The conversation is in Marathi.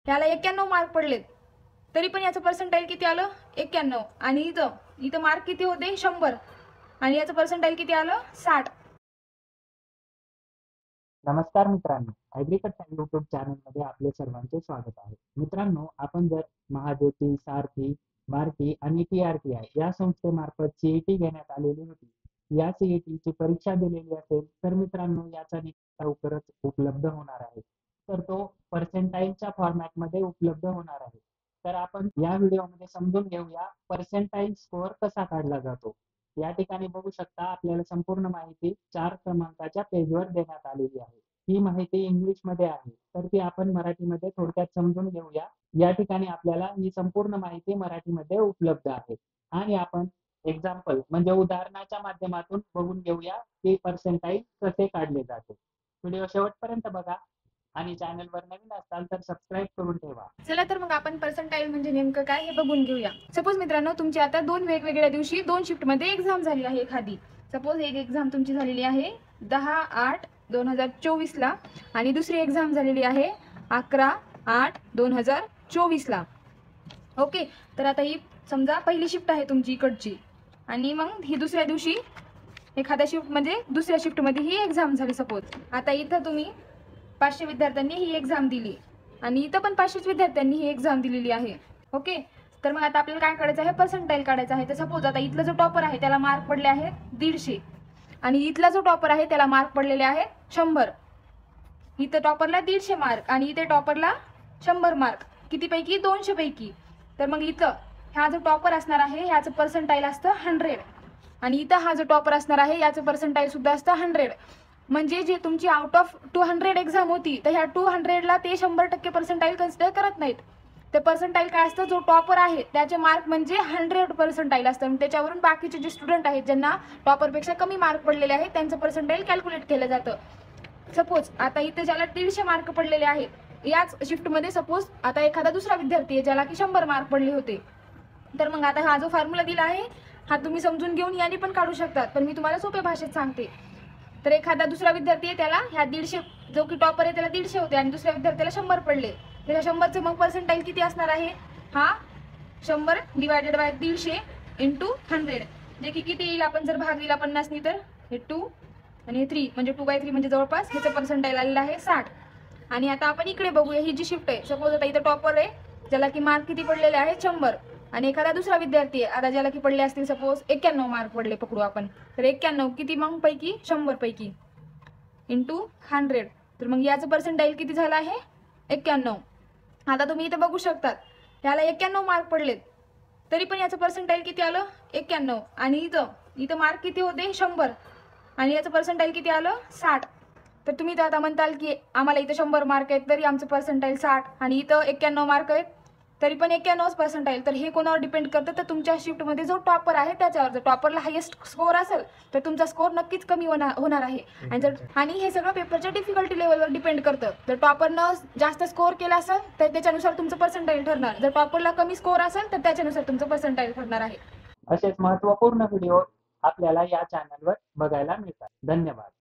याला 91 मार्क पडलेत, तरी पण याचं पर्सेंटाईल किती आलं 91. आणि इथं मार्क किती होते 100 आणि याचं पर्सेंटाईल किती आलं 60. नमस्कार मित्रांनो, ॲग्रीकट्टा यूट्यूब चॅनलमध्ये आपले सर्वांचे स्वागत आहे. मित्रांनो, आपण जर महाज्योती, सारथी, भारती आणि TRTI या संस्थेमार्फत CET घेण्यात आलेली होती, या CETची परीक्षा दिलेली असेल तर मित्रांनो याचा निकाल लवकरच उपलब्ध होणार आहे. तर तो पर्सेंटाईलच्या फॉर्मॅटमध्ये उपलब्ध होणार आहे. तर आपण या व्हिडिओमध्ये समजून घेऊया पर्सेंटाईल स्कोअर कसा काढला जातो. या ठिकाणी बघू शकता आपल्याला संपूर्ण माहिती 4 क्रमांकाच्या पेजवर देण्यात आलेली आहे. ही माहिती इंग्लिशमध्ये आहे, तर ती आपण मराठीमध्ये थोडक्यात समजून घेऊया. या ठिकाणी आपल्याला ही संपूर्ण माहिती मराठीमध्ये उपलब्ध आहे आणि आपण एक्झाम्पल म्हणजे उदाहरणाच्या माध्यमातून बघून घेऊया की पर्सेंटाईल कसे काढले जाते. व्हिडिओ शेवटपर्यंत बघा आणि चॅनलवर नवीन असाल तर सबस्क्राईब करून ठेवा. चला तर मग आपण पर्सेंटाईल म्हणजे नेमकं काय हे बघून घेऊया. सपोज मित्रांनो, तुमची आता 2 वेगवेगळ्या दिवशी 2 शिफ्टमध्ये एक्झाम झाली आहे. एखादी सपोज एक एक्झाम तुमची झालेली आहे 10/8/2024 ला आणि दुसरी एक्झाम झालेली आहे 11/8/2024 ला. ओके, तर आता ही समजा पहिली शिफ्ट आहे तुमची इकडची आणि मग ही दुसऱ्या दिवशी एखाद्या शिफ्टमध्ये दुसऱ्या शिफ्टमध्ये ही एक्झाम झाली. सपोज आता इथं तुम्ही 500 विद्यार्थ्यांनी ही एक्झाम दिली आणि इथं पण 500 विद्यार्थ्यांनी ही एक्झाम दिलेली आहे. ओके, तर मग आता आपल्याला काय काढायचं आहे पर्सेंटाईल काढायचं आहे. तर सपोज आता इथला जो टॉपर आहे त्याला मार्क पडले आहेत 150 आणि इथला जो टॉपर आहे त्याला मार्क पडलेले आहेत 100. इथं टॉपरला 150 मार्क आणि इथे टॉपरला 100 मार्क. कितीपैकी 200 पैकी. तर मग इथं हा जो टॉपर असणार आहे ह्याचं पर्सेंटाईल असतं 100 आणि इथं हा जो टॉपर असणार आहे याचं पर्सेंटाईल सुद्धा असतं 100. म्हणजे जे तुमची आउट ऑफ 200 एक्झाम होती तर ह्या 200ला ते 100% पर्सेंटाईल कन्सिडर करत नाहीत. ते पर्सेंटाईल काय असतं, जो टॉपर आहे त्याचे मार्क म्हणजे 100 पर्सेंटाईल असतं. त्याच्यावरून बाकीचे जे स्टुडंट आहेत ज्यांना टॉपरपेक्षा कमी मार्क पडलेले आहेत त्यांचं पर्सेंटाईल कॅल्क्युलेट केलं जातं. सपोज आता इथे ज्याला 150 मार्क पडलेले आहेत याच शिफ्टमध्ये सपोज आता एखादा दुसरा विद्यार्थी आहे ज्याला की 100 मार्क पडले होते. तर मग आता हा जो फॉर्म्युला दिला आहे हा तुम्ही समजून घेऊन याने पण काढू शकतात, पण मी तुम्हाला सोप्या भाषेत सांगते. तर एखादा दुसरा विद्यार्थी आहे त्याला ह्या 150 जो की टॉपर आहे त्याला 150 होते आणि दुसऱ्या विद्यार्थ्याला 100 पडले. तर ह्या 100चे मग पर्सेंटाईल किती असणार आहे, हा 100 डिवायडेड बाय 150 इंटू 100 जे की किती येईल. आपण जर भाग दिला 50 तर हे 2 आणि हे 3 म्हणजे 2/3 म्हणजे जवळपास ह्याचं पर्सेंटाईल आलेलं आहे 60. आणि आता आपण इकडे बघूया ही जी शिफ्ट आहे. सपोज आता इथं टॉपर आहे ज्याला की मार्क किती पडलेले आहेत 100 आणि एखादा दुसरा विद्यार्थी आहे आता ज्याला की पडले असतील सपोज 91 मार्क पडले पकडू आपण. तर 91 किती मग पैकी 100 पैकी इंटू 100. तर मग याचं पर्सेंटाईल किती झालं आहे 91. आता तुम्ही इथे बघू शकतात याला 91 मार्क पडलेत, तरी पण याचं पर्सेंटाईल किती आलं 91. आणि इथं मार्क किती होते 100 आणि याचं पर्सेंटाईल किती आलं 60. तर तुम्ही तर आता म्हणताल की आम्हाला इथं 100 मार्क आहेत तरी आमचं पर्सेंटाईल 60 आणि इथं 91 मार्क आहेत तरी पण 91 पर्सेंटाईल. तर हे कोणावर डिपेंड करतं, तर तुमच्या शिफ्टमध्ये जो टॉपर आहे त्याच्यावर. जर टॉपरला हायेस्ट स्कोअर असेल तर तुमचा स्कोअर नक्कीच कमी होणार आहे. आणि हे सगळं पेपरच्या डिफिकल्टी लेवलवर डिपेंड करतं. जर टॉपरनं जास्त स्कोअर केला असेल तर त्याच्यानुसार तुमचं पर्सेंटाईल ठरणार. जर टॉपरला कमी स्कोअर असेल तर त्याच्यानुसार तुमचं पर्सेंटाईल ठरणार आहे. असेच महत्त्वपूर्ण व्हिडिओ आपल्याला या चॅनलवर बघायला मिळतात. धन्यवाद.